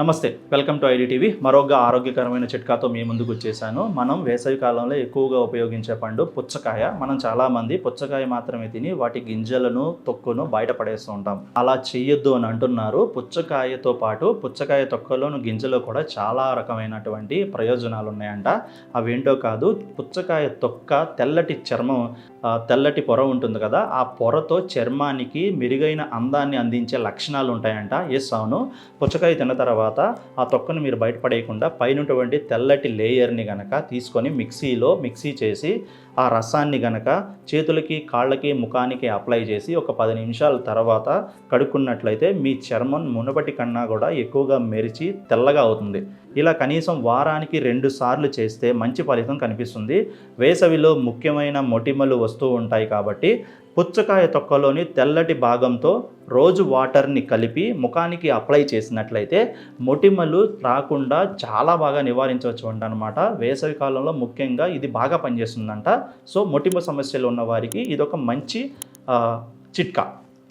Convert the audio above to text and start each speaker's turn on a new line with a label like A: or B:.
A: నమస్తే, welcome to IDTV. మరొక ఆరోగ్యకరమైన చిట్కాతో మీ ముందుకు వచ్చేసాను. మనం వేసవి కాలంలో ఎక్కువగా ఉపయోగించే పండు పుచ్చకాయ. మనం చాలామంది పుచ్చకాయ మాత్రమే తిని వాటి గింజలను, తొక్కును బయట పడేస్తూ ఉంటాం. అలా చేయొద్దు అని అంటున్నారు. పుచ్చకాయతో పాటు పుచ్చకాయ తొక్కలోను, గింజలో కూడా చాలా రకమైనటువంటి ప్రయోజనాలు ఉన్నాయంట. అవేంటో కాదు, పుచ్చకాయ తొక్క తెల్లటి చర్మం, తెల్లటి పొర ఉంటుంది కదా, ఆ పొరతో చర్మానికి మెరుగైన అందాన్ని అందించే లక్షణాలు ఉంటాయంట. ఎస్, అవును. పుచ్చకాయ తిన్న తర్వాత ఆ తొక్కను మీరు బయటపడేయకుండా పైనటువంటి తెల్లటి లేయర్ని గనక తీసుకొని మిక్సీ చేసి ఆ రసాన్ని గనక చేతులకి, కాళ్ళకి, ముఖానికి అప్లై చేసి ఒక 10 నిమిషాల తర్వాత కడుక్కున్నట్లయితే మీ చర్మం మునుపటి కన్నా కూడా ఎక్కువగా మెరిచి తెల్లగా అవుతుంది. ఇలా కనీసం వారానికి 2 సార్లు చేస్తే మంచి ఫలితం కనిపిస్తుంది. వేసవిలో ముఖ్యమైన మొటిమలు వస్తూ ఉంటాయి కాబట్టి పుచ్చకాయ తొక్కలోని తెల్లటి భాగంతో రోజు వాటర్ని కలిపి ముఖానికి అప్లై చేసినట్లయితే మొటిమలు రాకుండా చాలా బాగా నివారించవచ్చు అనమాట. వేసవి కాలంలో ముఖ్యంగా ఇది బాగా పనిచేస్తుందంట. సో మొటిమ సమస్యలు ఉన్న వారికి ఇదొక మంచి చిట్కా.